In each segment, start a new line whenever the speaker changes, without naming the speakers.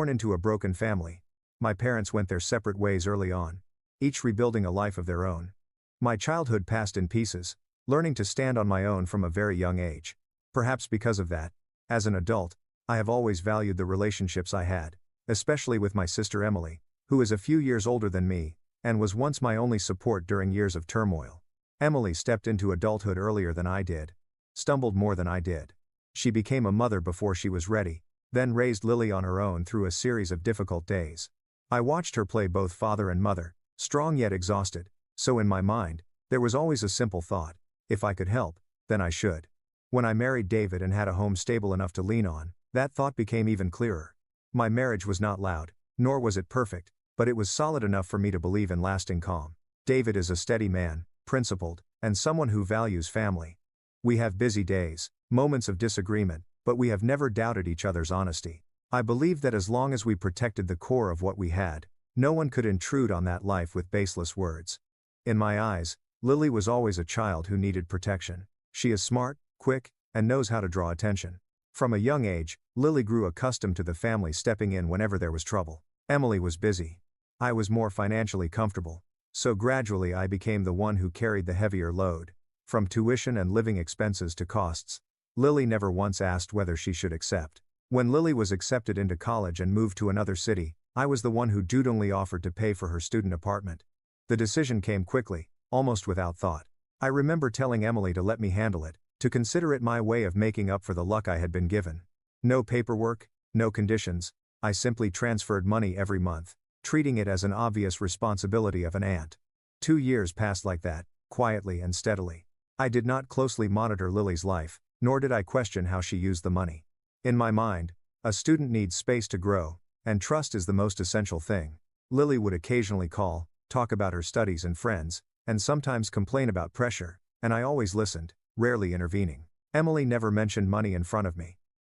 Born into a broken family. My parents went their separate ways early on, each rebuilding a life of their own. My childhood passed in pieces, learning to stand on my own from a very young age. Perhaps because of that, as an adult, I have always valued the relationships I had, especially with my sister Emily, who is a few years older than me, and was once my only support during years of turmoil. Emily stepped into adulthood earlier than I did, stumbled more than I did. She became a mother before she was ready, then raised Lily on her own through a series of difficult days. I watched her play both father and mother, strong yet exhausted, so in my mind, there was always a simple thought: if I could help, then I should. When I married David and had a home stable enough to lean on, that thought became even clearer. My marriage was not loud, nor was it perfect, but it was solid enough for me to believe in lasting calm. David is a steady man, principled, and someone who values family. We have busy days, moments of disagreement, but we have never doubted each other's honesty. I believe that as long as we protected the core of what we had, no one could intrude on that life with baseless words. In my eyes, Lily was always a child who needed protection. She is smart, quick, and knows how to draw attention. From a young age, Lily grew accustomed to the family stepping in whenever there was trouble. Emily was busy. I was more financially comfortable. So gradually I became the one who carried the heavier load. From tuition and living expenses to costs, Lily never once asked whether she should accept. When Lily was accepted into college and moved to another city, I was the one who dotingly offered to pay for her student apartment. The decision came quickly, almost without thought. I remember telling Emily to let me handle it, to consider it my way of making up for the luck I had been given. No paperwork, no conditions, I simply transferred money every month, treating it as an obvious responsibility of an aunt. 2 years passed like that, quietly and steadily. I did not closely monitor Lily's life, nor did I question how she used the money. In my mind, a student needs space to grow, and trust is the most essential thing. Lily would occasionally call, talk about her studies and friends, and sometimes complain about pressure, and I always listened, rarely intervening. Emily never mentioned money in front of me.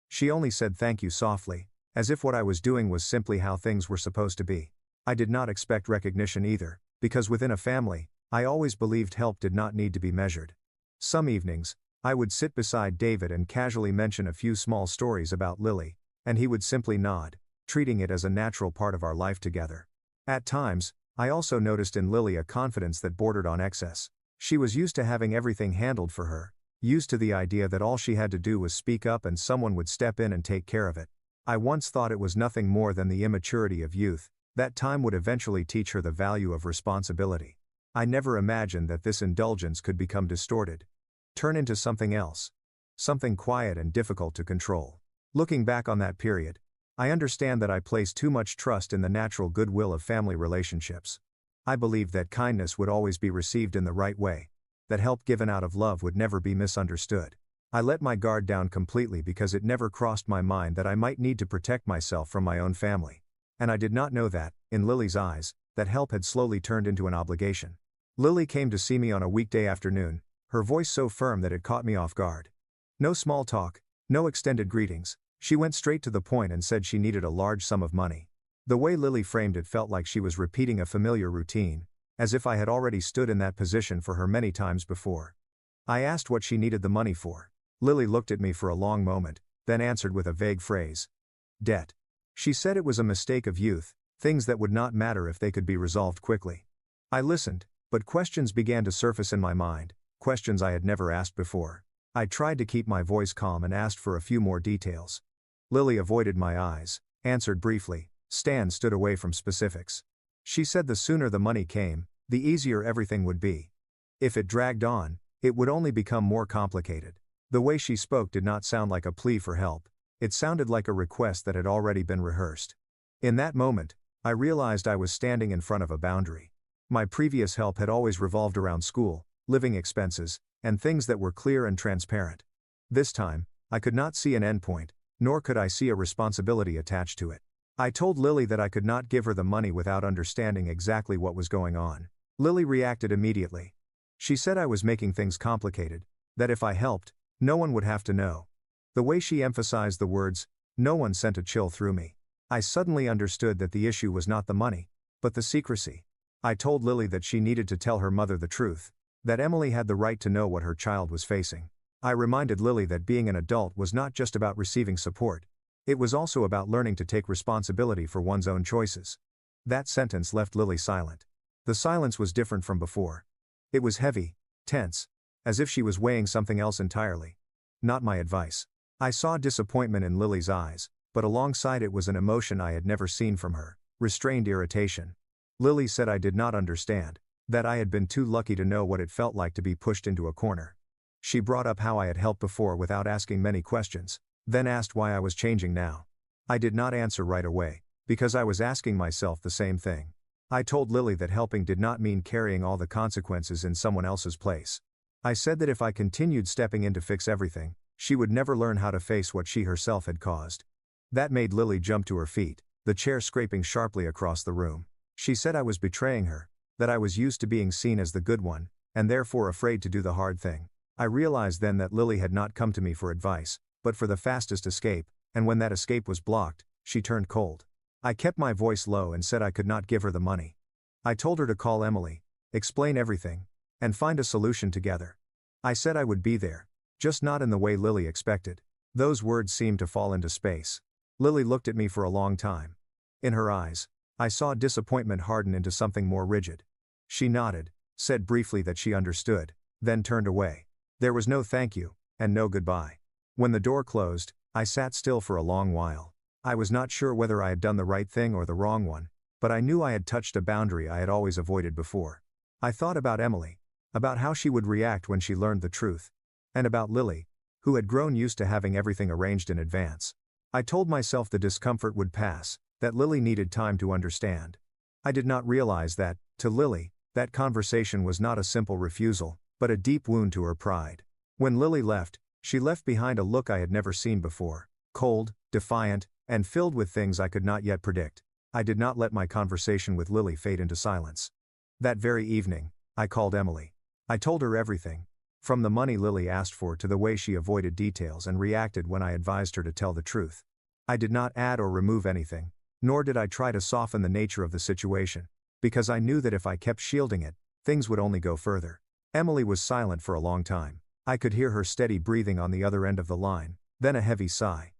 She only said thank you softly, as if what I was doing was simply how things were supposed to be. I did not expect recognition either, because within a family, I always believed help did not need to be measured. Some evenings, I would sit beside David and casually mention a few small stories about Lily, and he would simply nod, treating it as a natural part of our life together. At times, I also noticed in Lily a confidence that bordered on excess. She was used to having everything handled for her, used to the idea that all she had to do was speak up and someone would step in and take care of it. I once thought it was nothing more than the immaturity of youth, that time would eventually teach her the value of responsibility. I never imagined that this indulgence could become distorted, turn into something else. Something quiet and difficult to control. Looking back on that period, I understand that I placed too much trust in the natural goodwill of family relationships. I believed that kindness would always be received in the right way, that help given out of love would never be misunderstood. I let my guard down completely because it never crossed my mind that I might need to protect myself from my own family. And I did not know that, in Lily's eyes, that help had slowly turned into an obligation. Lily came to see me on a weekday afternoon, her voice so firm that it caught me off guard. No small talk, no extended greetings, she went straight to the point and said she needed a large sum of money. The way Lily framed it felt like she was repeating a familiar routine, as if I had already stood in that position for her many times before. I asked what she needed the money for. Lily looked at me for a long moment, then answered with a vague phrase. Debt. She said it was a mistake of youth, things that would not matter if they could be resolved quickly. I listened, but questions began to surface in my mind, questions I had never asked before. I tried to keep my voice calm and asked for a few more details. Lily avoided my eyes, answered briefly. Stan stood away from specifics. She said the sooner the money came, the easier everything would be. If it dragged on, it would only become more complicated. The way she spoke did not sound like a plea for help. It sounded like a request that had already been rehearsed. In that moment, I realized I was standing in front of a boundary. My previous help had always revolved around school, living expenses, and things that were clear and transparent. This time, I could not see an endpoint, nor could I see a responsibility attached to it. I told Lily that I could not give her the money without understanding exactly what was going on. Lily reacted immediately. She said I was making things complicated, that if I helped, no one would have to know. The way she emphasized the words, no one, sent a chill through me. I suddenly understood that the issue was not the money, but the secrecy. I told Lily that she needed to tell her mother the truth, that Emily had the right to know what her child was facing. I reminded Lily that being an adult was not just about receiving support. It was also about learning to take responsibility for one's own choices. That sentence left Lily silent. The silence was different from before. It was heavy, tense, as if she was weighing something else entirely. Not my advice. I saw disappointment in Lily's eyes, but alongside it was an emotion I had never seen from her: restrained irritation. Lily said I did not understand, that I had been too lucky to know what it felt like to be pushed into a corner. She brought up how I had helped before without asking many questions, then asked why I was changing now. I did not answer right away, because I was asking myself the same thing. I told Lily that helping did not mean carrying all the consequences in someone else's place. I said that if I continued stepping in to fix everything, she would never learn how to face what she herself had caused. That made Lily jump to her feet, the chair scraping sharply across the room. She said I was betraying her, that I was used to being seen as the good one, and therefore afraid to do the hard thing. I realized then that Lily had not come to me for advice, but for the fastest escape, and when that escape was blocked, she turned cold. I kept my voice low and said I could not give her the money. I told her to call Emily, explain everything, and find a solution together. I said I would be there, just not in the way Lily expected. Those words seemed to fall into space. Lily looked at me for a long time. In her eyes, I saw disappointment harden into something more rigid. She nodded, said briefly that she understood, then turned away. There was no thank you, and no goodbye. When the door closed, I sat still for a long while. I was not sure whether I had done the right thing or the wrong one, but I knew I had touched a boundary I had always avoided before. I thought about Emily, about how she would react when she learned the truth, and about Lily, who had grown used to having everything arranged in advance. I told myself the discomfort would pass, that Lily needed time to understand. I did not realize that, to Lily, that conversation was not a simple refusal, but a deep wound to her pride. When Lily left, she left behind a look I had never seen before: cold, defiant, and filled with things I could not yet predict. I did not let my conversation with Lily fade into silence. That very evening, I called Emily. I told her everything, from the money Lily asked for to the way she avoided details and reacted when I advised her to tell the truth. I did not add or remove anything, nor did I try to soften the nature of the situation, because I knew that if I kept shielding it, things would only go further. Emily was silent for a long time. I could hear her steady breathing on the other end of the line, then a heavy sigh.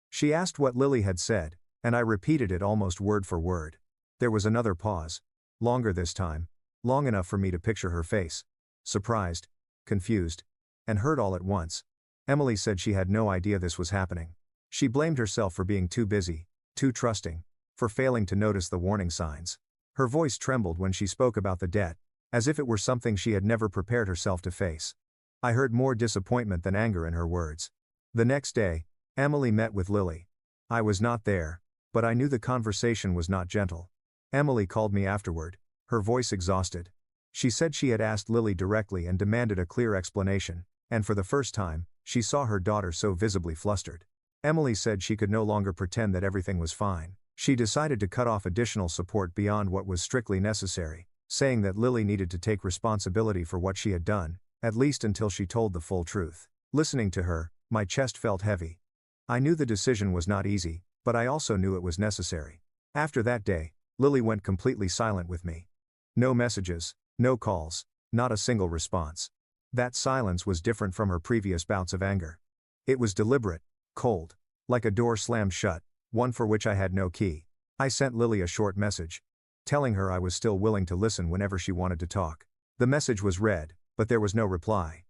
She asked what Lily had said, and I repeated it almost word for word. There was another pause. Longer this time. Long enough for me to picture her face. Surprised, confused, and hurt all at once. Emily said she had no idea this was happening. She blamed herself for being too busy, too trusting, for failing to notice the warning signs. Her voice trembled when she spoke about the debt, as if it were something she had never prepared herself to face. I heard more disappointment than anger in her words. The next day, Emily met with Lily. I was not there, but I knew the conversation was not gentle. Emily called me afterward, her voice exhausted. She said she had asked Lily directly and demanded a clear explanation, and for the first time, she saw her daughter so visibly flustered. Emily said she could no longer pretend that everything was fine. She decided to cut off additional support beyond what was strictly necessary, saying that Lily needed to take responsibility for what she had done, at least until she told the full truth. Listening to her, my chest felt heavy. I knew the decision was not easy, but I also knew it was necessary. After that day, Lily went completely silent with me. No messages, no calls, not a single response. That silence was different from her previous bouts of anger. It was deliberate, cold, like a door slammed shut, one for which I had no key. I sent Lily a short message, telling her I was still willing to listen whenever she wanted to talk. The message was read, but there was no reply.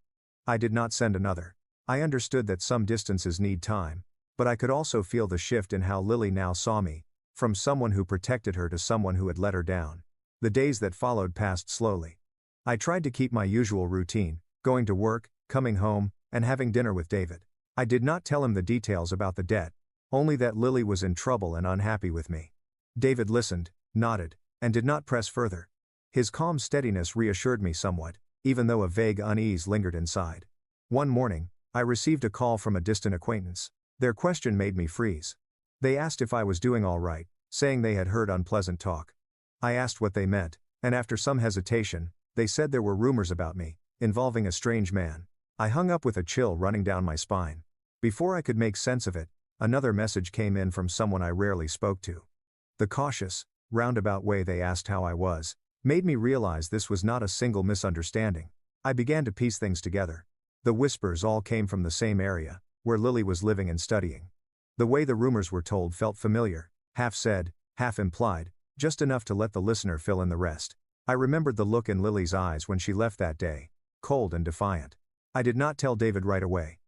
I did not send another. I understood that some distances need time, but I could also feel the shift in how Lily now saw me, from someone who protected her to someone who had let her down. The days that followed passed slowly. I tried to keep my usual routine, going to work, coming home, and having dinner with David. I did not tell him the details about the debt, only that Lily was in trouble and unhappy with me. David listened, nodded, and did not press further. His calm steadiness reassured me somewhat, even though a vague unease lingered inside. One morning, I received a call from a distant acquaintance. Their question made me freeze. They asked if I was doing all right, saying they had heard unpleasant talk. I asked what they meant, and after some hesitation, they said there were rumors about me, involving a strange man. I hung up with a chill running down my spine. Before I could make sense of it, another message came in from someone I rarely spoke to. The cautious, roundabout way they asked how I was, made me realize this was not a single misunderstanding. I began to piece things together. The whispers all came from the same area, where Lily was living and studying. The way the rumors were told felt familiar, half said, half implied, just enough to let the listener fill in the rest. I remembered the look in Lily's eyes when she left that day, cold and defiant. I did not tell David right away.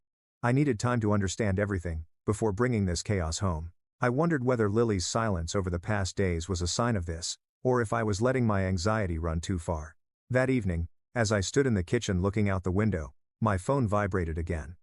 I needed time to understand everything, before bringing this chaos home. I wondered whether Lily's silence over the past days was a sign of this, or if I was letting my anxiety run too far. That evening, as I stood in the kitchen looking out the window, my phone vibrated again.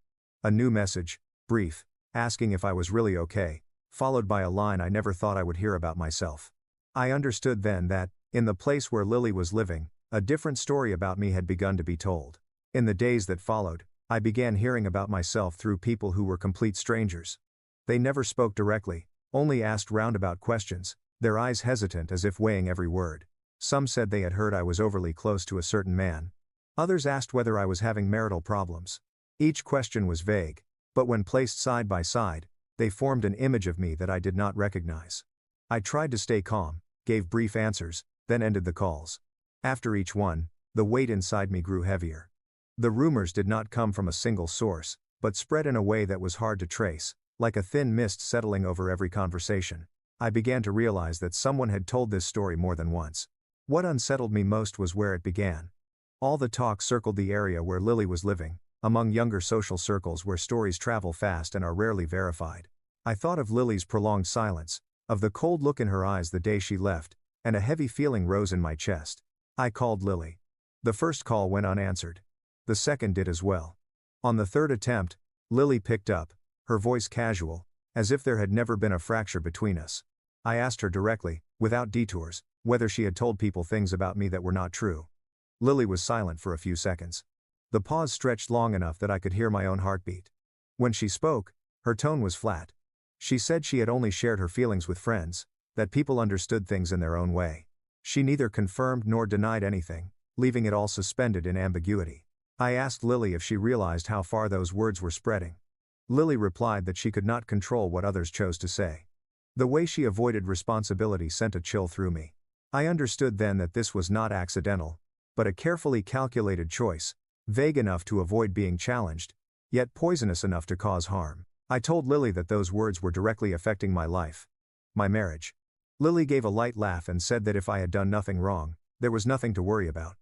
A new message, brief, asking if I was really okay, followed by a line I never thought I would hear about myself. I understood then that, in the place where Lily was living, a different story about me had begun to be told. In the days that followed, I began hearing about myself through people who were complete strangers. They never spoke directly, only asked roundabout questions, their eyes hesitant as if weighing every word. Some said they had heard I was overly close to a certain man. Others asked whether I was having marital problems. Each question was vague, but when placed side by side, they formed an image of me that I did not recognize. I tried to stay calm, gave brief answers, then ended the calls. After each one, the weight inside me grew heavier. The rumors did not come from a single source, but spread in a way that was hard to trace, like a thin mist settling over every conversation. I began to realize that someone had told this story more than once. What unsettled me most was where it began. All the talk circled the area where Lily was living, among younger social circles where stories travel fast and are rarely verified. I thought of Lily's prolonged silence, of the cold look in her eyes the day she left, and a heavy feeling rose in my chest. I called Lily. The first call went unanswered. The second did as well. On the third attempt, Lily picked up, her voice casual, as if there had never been a fracture between us. I asked her directly, without detours, whether she had told people things about me that were not true. Lily was silent for a few seconds. The pause stretched long enough that I could hear my own heartbeat. When she spoke, her tone was flat. She said she had only shared her feelings with friends, that people understood things in their own way. She neither confirmed nor denied anything, leaving it all suspended in ambiguity. I asked Lily if she realized how far those words were spreading. Lily replied that she could not control what others chose to say. The way she avoided responsibility sent a chill through me. I understood then that this was not accidental, but a carefully calculated choice, vague enough to avoid being challenged, yet poisonous enough to cause harm. I told Lily that those words were directly affecting my life, my marriage. Lily gave a light laugh and said that if I had done nothing wrong, there was nothing to worry about.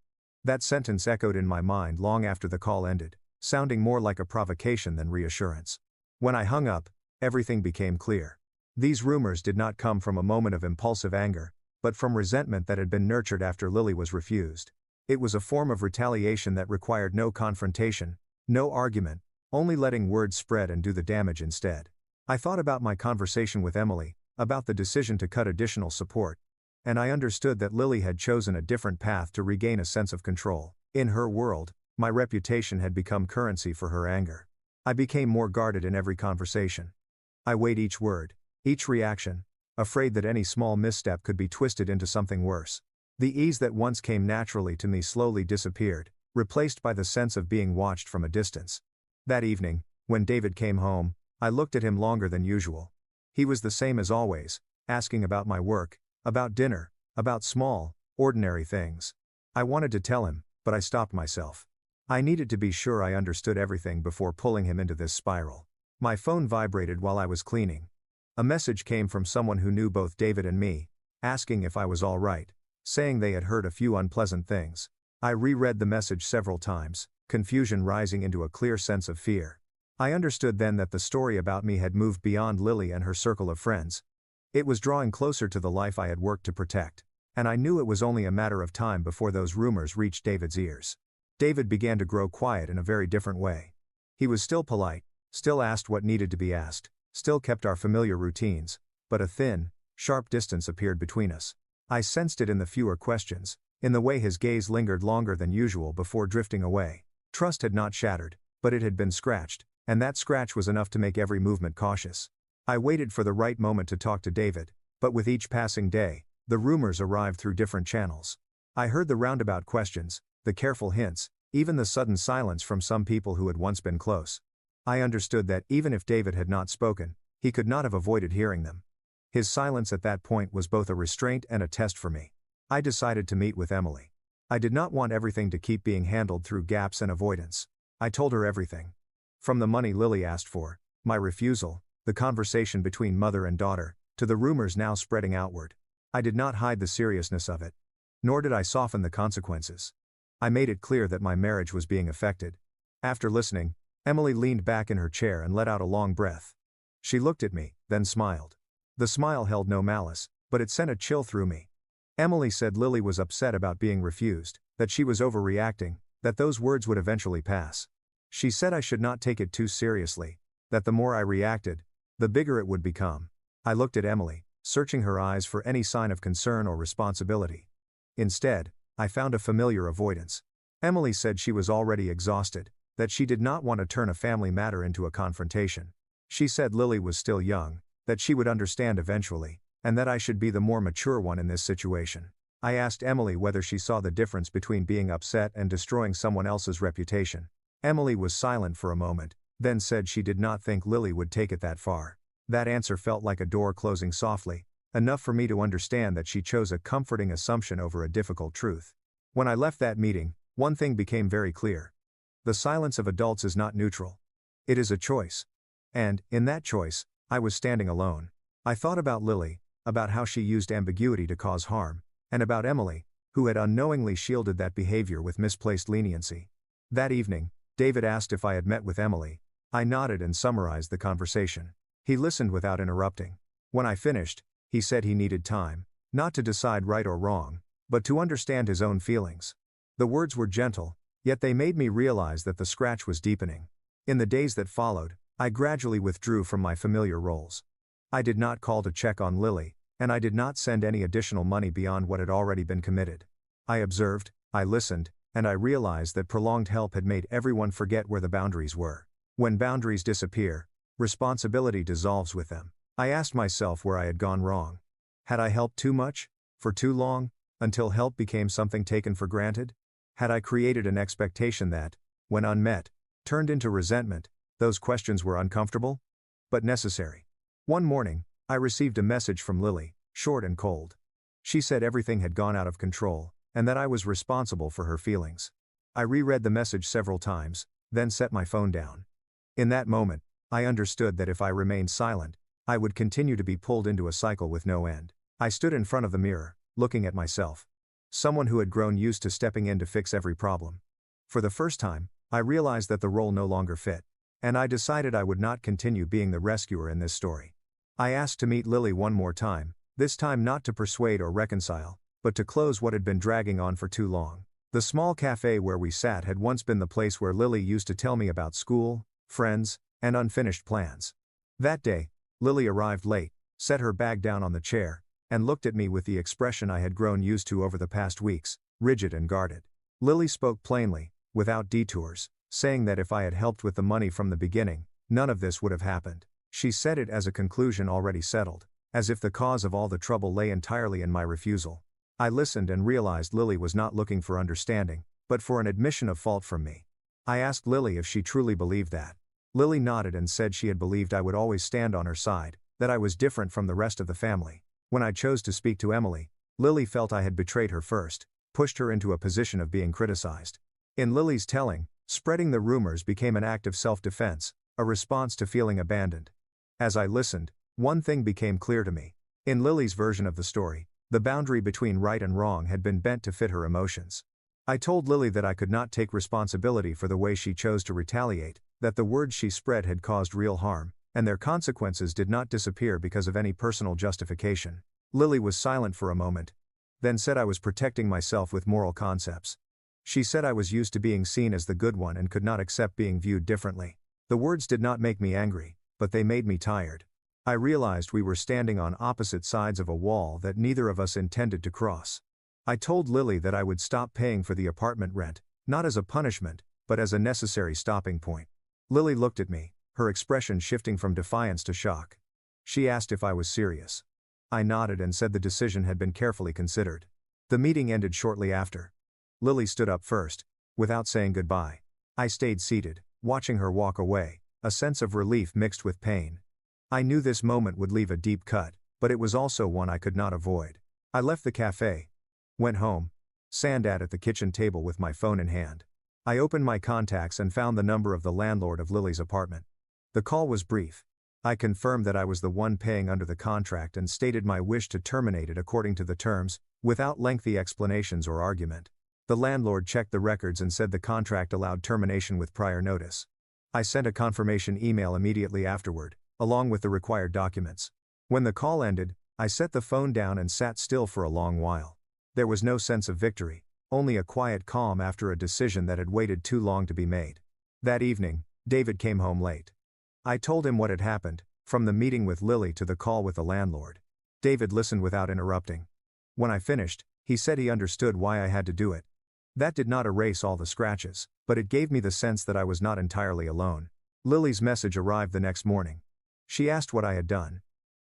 That sentence echoed in my mind long after the call ended, sounding more like a provocation than reassurance. When I hung up, everything became clear. These rumors did not come from a moment of impulsive anger, but from resentment that had been nurtured after Lily was refused. It was a form of retaliation that required no confrontation, no argument, only letting words spread and do the damage instead. I thought about my conversation with Emily, about the decision to cut additional support, and I understood that Lily had chosen a different path to regain a sense of control. In her world, my reputation had become currency for her anger. I became more guarded in every conversation. I weighed each word, each reaction, afraid that any small misstep could be twisted into something worse. The ease that once came naturally to me slowly disappeared, replaced by the sense of being watched from a distance. That evening, when David came home, I looked at him longer than usual. He was the same as always, asking about my work, about dinner, about small, ordinary things. I wanted to tell him, but I stopped myself. I needed to be sure I understood everything before pulling him into this spiral. My phone vibrated while I was cleaning. A message came from someone who knew both David and me, asking if I was all right, saying they had heard a few unpleasant things. I reread the message several times, confusion rising into a clear sense of fear. I understood then that the story about me had moved beyond Lily and her circle of friends. It was drawing closer to the life I had worked to protect, and I knew it was only a matter of time before those rumors reached David's ears. David began to grow quiet in a very different way. He was still polite, still asked what needed to be asked, still kept our familiar routines, but a thin, sharp distance appeared between us. I sensed it in the fewer questions, in the way his gaze lingered longer than usual before drifting away. Trust had not shattered, but it had been scratched, and that scratch was enough to make every movement cautious. I waited for the right moment to talk to David, but with each passing day, the rumors arrived through different channels. I heard the roundabout questions, the careful hints, even the sudden silence from some people who had once been close. I understood that even if David had not spoken, he could not have avoided hearing them. His silence at that point was both a restraint and a test for me. I decided to meet with Emily. I did not want everything to keep being handled through gaps and avoidance. I told her everything. From the money Lily asked for, my refusal, the conversation between mother and daughter, to the rumors now spreading outward. I did not hide the seriousness of it. Nor did I soften the consequences. I made it clear that my marriage was being affected. After listening, Emily leaned back in her chair and let out a long breath. She looked at me, then smiled. The smile held no malice, but it sent a chill through me. Emily said Lily was upset about being refused, that she was overreacting, that those words would eventually pass. She said I should not take it too seriously, that the more I reacted, the bigger it would become. I looked at Emily, searching her eyes for any sign of concern or responsibility. Instead, I found a familiar avoidance. Emily said she was already exhausted, that she did not want to turn a family matter into a confrontation. She said Lily was still young, that she would understand eventually, and that I should be the more mature one in this situation. I asked Emily whether she saw the difference between being upset and destroying someone else's reputation. Emily was silent for a moment, then said she did not think Lily would take it that far. That answer felt like a door closing softly, enough for me to understand that she chose a comforting assumption over a difficult truth. When I left that meeting, one thing became very clear. The silence of adults is not neutral. It is a choice. And, in that choice, I was standing alone. I thought about Lily, about how she used ambiguity to cause harm, and about Emily, who had unknowingly shielded that behavior with misplaced leniency. That evening, David asked if I had met with Emily. I nodded and summarized the conversation. He listened without interrupting. When I finished, he said he needed time, not to decide right or wrong, but to understand his own feelings. The words were gentle, yet they made me realize that the scratch was deepening. In the days that followed, I gradually withdrew from my familiar roles. I did not call to check on Lily, and I did not send any additional money beyond what had already been committed. I observed, I listened, and I realized that prolonged help had made everyone forget where the boundaries were. When boundaries disappear, responsibility dissolves with them. I asked myself where I had gone wrong. Had I helped too much, for too long, until help became something taken for granted? Had I created an expectation that, when unmet, turned into resentment? Those questions were uncomfortable, but necessary. One morning, I received a message from Lily, short and cold. She said everything had gone out of control, and that I was responsible for her feelings. I reread the message several times, then set my phone down. In that moment, I understood that if I remained silent, I would continue to be pulled into a cycle with no end. I stood in front of the mirror, looking at myself. Someone who had grown used to stepping in to fix every problem. For the first time, I realized that the role no longer fit. And I decided I would not continue being the rescuer in this story. I asked to meet Lily one more time, this time not to persuade or reconcile, but to close what had been dragging on for too long. The small cafe where we sat had once been the place where Lily used to tell me about school, friends, and unfinished plans. That day, Lily arrived late, set her bag down on the chair, and looked at me with the expression I had grown used to over the past weeks, rigid and guarded. Lily spoke plainly, without detours, saying that if I had helped with the money from the beginning, none of this would have happened. She said it as a conclusion already settled, as if the cause of all the trouble lay entirely in my refusal. I listened and realized Lily was not looking for understanding, but for an admission of fault from me. I asked Lily if she truly believed that. Lily nodded and said she had believed I would always stand on her side, that I was different from the rest of the family. When I chose to speak to Emily, Lily felt I had betrayed her first, pushed her into a position of being criticized. In Lily's telling, spreading the rumors became an act of self-defense, a response to feeling abandoned. As I listened, one thing became clear to me. In Lily's version of the story, the boundary between right and wrong had been bent to fit her emotions. I told Lily that I could not take responsibility for the way she chose to retaliate, that the words she spread had caused real harm, and their consequences did not disappear because of any personal justification. Lily was silent for a moment, then said I was protecting myself with moral concepts. She said I was used to being seen as the good one and could not accept being viewed differently. The words did not make me angry, but they made me tired. I realized we were standing on opposite sides of a wall that neither of us intended to cross. I told Lily that I would stop paying for the apartment rent, not as a punishment, but as a necessary stopping point. Lily looked at me, her expression shifting from defiance to shock. She asked if I was serious. I nodded and said the decision had been carefully considered. The meeting ended shortly after. Lily stood up first, without saying goodbye. I stayed seated, watching her walk away, a sense of relief mixed with pain. I knew this moment would leave a deep cut, but it was also one I could not avoid. I left the cafe, went home, sat at the kitchen table with my phone in hand. I opened my contacts and found the number of the landlord of Lily's apartment. The call was brief. I confirmed that I was the one paying under the contract and stated my wish to terminate it according to the terms, without lengthy explanations or argument. The landlord checked the records and said the contract allowed termination with prior notice. I sent a confirmation email immediately afterward, along with the required documents. When the call ended, I set the phone down and sat still for a long while. There was no sense of victory, only a quiet calm after a decision that had waited too long to be made. That evening, David came home late. I told him what had happened, from the meeting with Lily to the call with the landlord. David listened without interrupting. When I finished, he said he understood why I had to do it. That did not erase all the scratches, but it gave me the sense that I was not entirely alone. Lily's message arrived the next morning. She asked what I had done.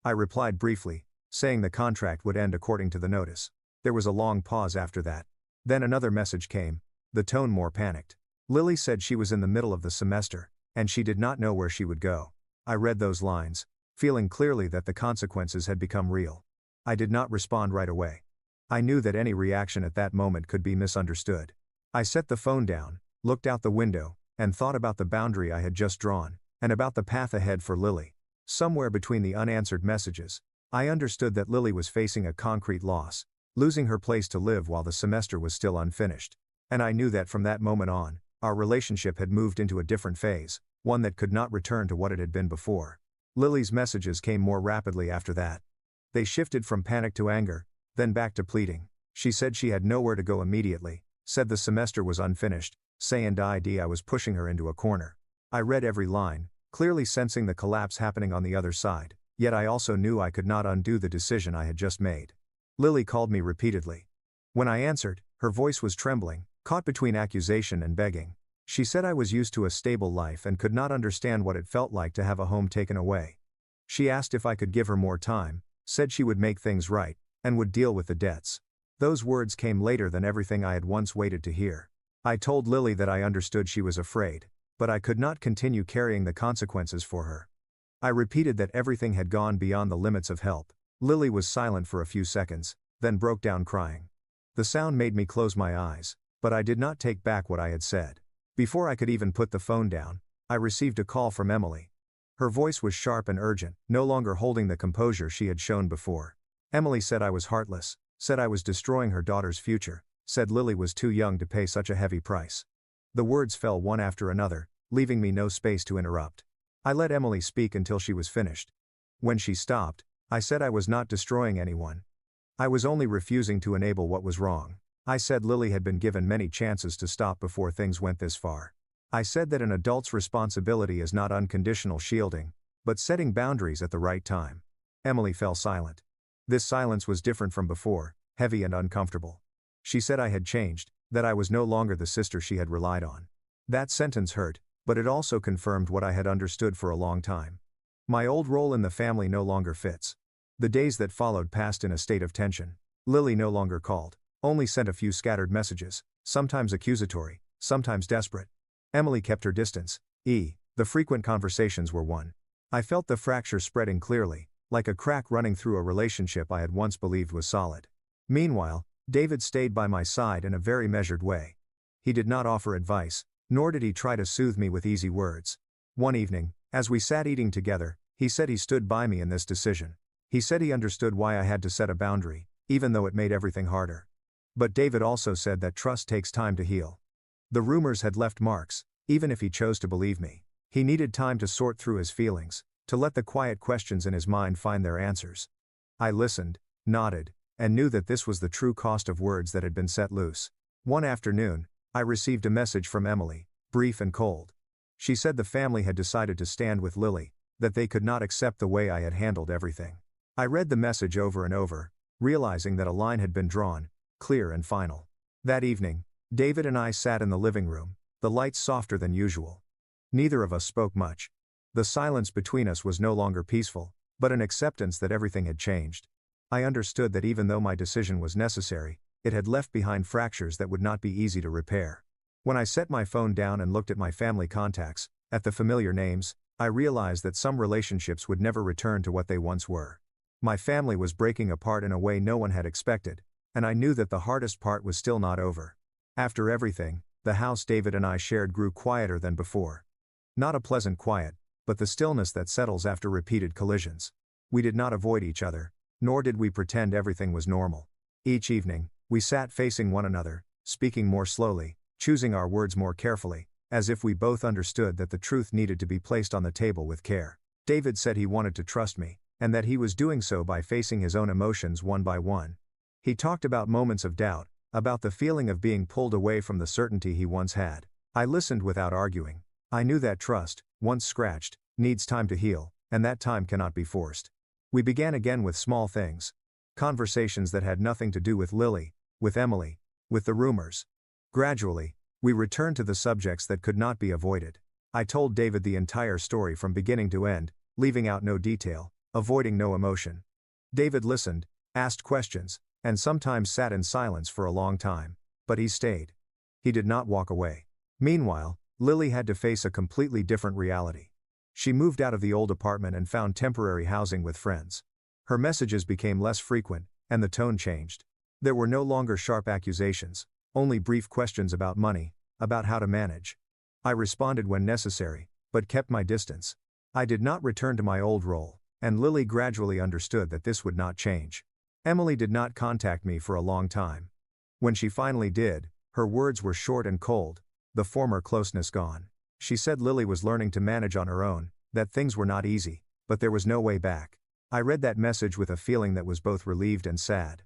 I replied briefly, saying the contract would end according to the notice. There was a long pause after that. Then another message came, the tone more panicked. Lily said she was in the middle of the semester, and she did not know where she would go. I read those lines, feeling clearly that the consequences had become real. I did not respond right away. I knew that any reaction at that moment could be misunderstood. I set the phone down, looked out the window, and thought about the boundary I had just drawn, and about the path ahead for Lily. Somewhere between the unanswered messages, I understood that Lily was facing a concrete loss, losing her place to live while the semester was still unfinished. And I knew that from that moment on, our relationship had moved into a different phase, one that could not return to what it had been before. Lily's messages came more rapidly after that. They shifted from panic to anger, then back to pleading. She said she had nowhere to go immediately, said the semester was unfinished, saying I was pushing her into a corner. I read every line, clearly sensing the collapse happening on the other side, yet I also knew I could not undo the decision I had just made. Lily called me repeatedly. When I answered, her voice was trembling, caught between accusation and begging. She said I was used to a stable life and could not understand what it felt like to have a home taken away. She asked if I could give her more time, said she would make things right, and would deal with the debts. Those words came later than everything I had once waited to hear. I told Lily that I understood she was afraid, but I could not continue carrying the consequences for her. I repeated that everything had gone beyond the limits of help. Lily was silent for a few seconds, then broke down crying. The sound made me close my eyes, but I did not take back what I had said. Before I could even put the phone down, I received a call from Emily. Her voice was sharp and urgent, no longer holding the composure she had shown before. Emily said I was heartless, said I was destroying her daughter's future, said Lily was too young to pay such a heavy price. The words fell one after another, leaving me no space to interrupt. I let Emily speak until she was finished. When she stopped, I said I was not destroying anyone. I was only refusing to enable what was wrong. I said Lily had been given many chances to stop before things went this far. I said that an adult's responsibility is not unconditional shielding, but setting boundaries at the right time. Emily fell silent. This silence was different from before, heavy and uncomfortable. She said I had changed, that I was no longer the sister she had relied on. That sentence hurt, but it also confirmed what I had understood for a long time. My old role in the family no longer fits. The days that followed passed in a state of tension. Lily no longer called, only sent a few scattered messages, sometimes accusatory, sometimes desperate. Emily kept her distance. The frequent conversations were one. I felt the fracture spreading clearly, like a crack running through a relationship I had once believed was solid. Meanwhile, David stayed by my side in a very measured way. He did not offer advice, nor did he try to soothe me with easy words. One evening, as we sat eating together, he said he stood by me in this decision. He said he understood why I had to set a boundary, even though it made everything harder. But David also said that trust takes time to heal. The rumors had left marks, even if he chose to believe me. He needed time to sort through his feelings, to let the quiet questions in his mind find their answers. I listened, nodded, and knew that this was the true cost of words that had been set loose. One afternoon, I received a message from Emily, brief and cold. She said the family had decided to stand with Lily, that they could not accept the way I had handled everything. I read the message over and over, realizing that a line had been drawn, clear and final. That evening, David and I sat in the living room, the lights softer than usual. Neither of us spoke much. The silence between us was no longer peaceful, but an acceptance that everything had changed. I understood that even though my decision was necessary, it had left behind fractures that would not be easy to repair. When I set my phone down and looked at my family contacts, at the familiar names, I realized that some relationships would never return to what they once were. My family was breaking apart in a way no one had expected, and I knew that the hardest part was still not over. After everything, the house David and I shared grew quieter than before. Not a pleasant quiet, but the stillness that settles after repeated collisions. We did not avoid each other, nor did we pretend everything was normal. Each evening, we sat facing one another, speaking more slowly, choosing our words more carefully, as if we both understood that the truth needed to be placed on the table with care. David said he wanted to trust me, and that he was doing so by facing his own emotions one by one. He talked about moments of doubt, about the feeling of being pulled away from the certainty he once had. I listened without arguing. I knew that trust, once scratched, needs time to heal, and that time cannot be forced. We began again with small things. Conversations that had nothing to do with Lily, with Emily, with the rumors. Gradually, we returned to the subjects that could not be avoided. I told David the entire story from beginning to end, leaving out no detail, avoiding no emotion. David listened, asked questions, and sometimes sat in silence for a long time. But he stayed. He did not walk away. Meanwhile, Lily had to face a completely different reality. She moved out of the old apartment and found temporary housing with friends. Her messages became less frequent, and the tone changed. There were no longer sharp accusations, only brief questions about money, about how to manage. I responded when necessary, but kept my distance. I did not return to my old role, and Lily gradually understood that this would not change. Emily did not contact me for a long time. When she finally did, her words were short and cold, the former closeness gone. She said Lily was learning to manage on her own, that things were not easy, but there was no way back. I read that message with a feeling that was both relieved and sad.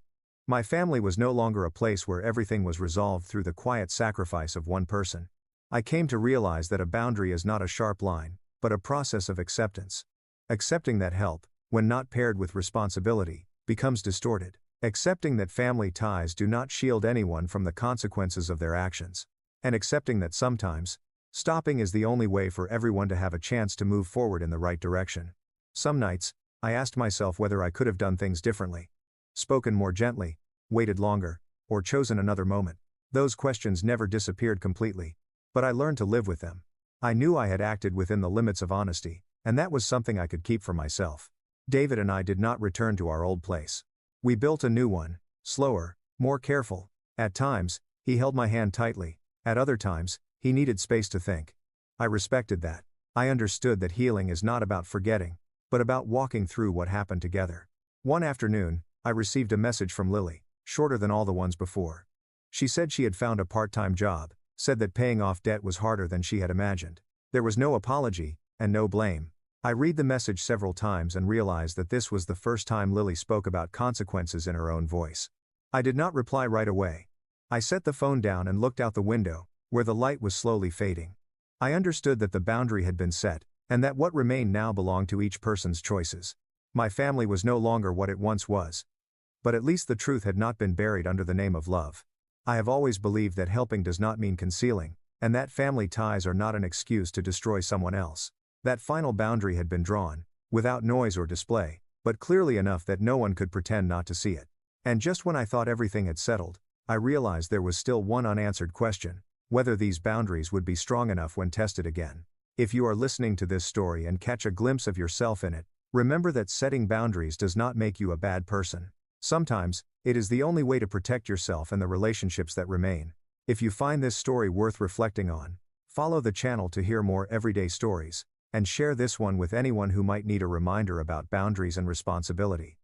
My family was no longer a place where everything was resolved through the quiet sacrifice of one person. I came to realize that a boundary is not a sharp line, but a process of acceptance. Accepting that help, when not paired with responsibility, becomes distorted. Accepting that family ties do not shield anyone from the consequences of their actions. And accepting that sometimes, stopping is the only way for everyone to have a chance to move forward in the right direction. Some nights, I asked myself whether I could have done things differently. Spoken more gently, waited longer, or chosen another moment. Those questions never disappeared completely. But I learned to live with them. I knew I had acted within the limits of honesty, and that was something I could keep for myself. David and I did not return to our old place. We built a new one, slower, more careful. At times, he held my hand tightly. At other times, he needed space to think. I respected that. I understood that healing is not about forgetting, but about walking through what happened together. One afternoon, I received a message from Lily, shorter than all the ones before. She said she had found a part-time job, said that paying off debt was harder than she had imagined. There was no apology, and no blame. I read the message several times and realized that this was the first time Lily spoke about consequences in her own voice. I did not reply right away. I set the phone down and looked out the window, where the light was slowly fading. I understood that the boundary had been set, and that what remained now belonged to each person's choices. My family was no longer what it once was. But at least the truth had not been buried under the name of love. I have always believed that helping does not mean concealing, and that family ties are not an excuse to destroy someone else. That final boundary had been drawn, without noise or display, but clearly enough that no one could pretend not to see it. And just when I thought everything had settled, I realized there was still one unanswered question: whether these boundaries would be strong enough when tested again. If you are listening to this story and catch a glimpse of yourself in it, remember that setting boundaries does not make you a bad person. Sometimes, it is the only way to protect yourself and the relationships that remain. If you find this story worth reflecting on, follow the channel to hear more everyday stories, and share this one with anyone who might need a reminder about boundaries and responsibility.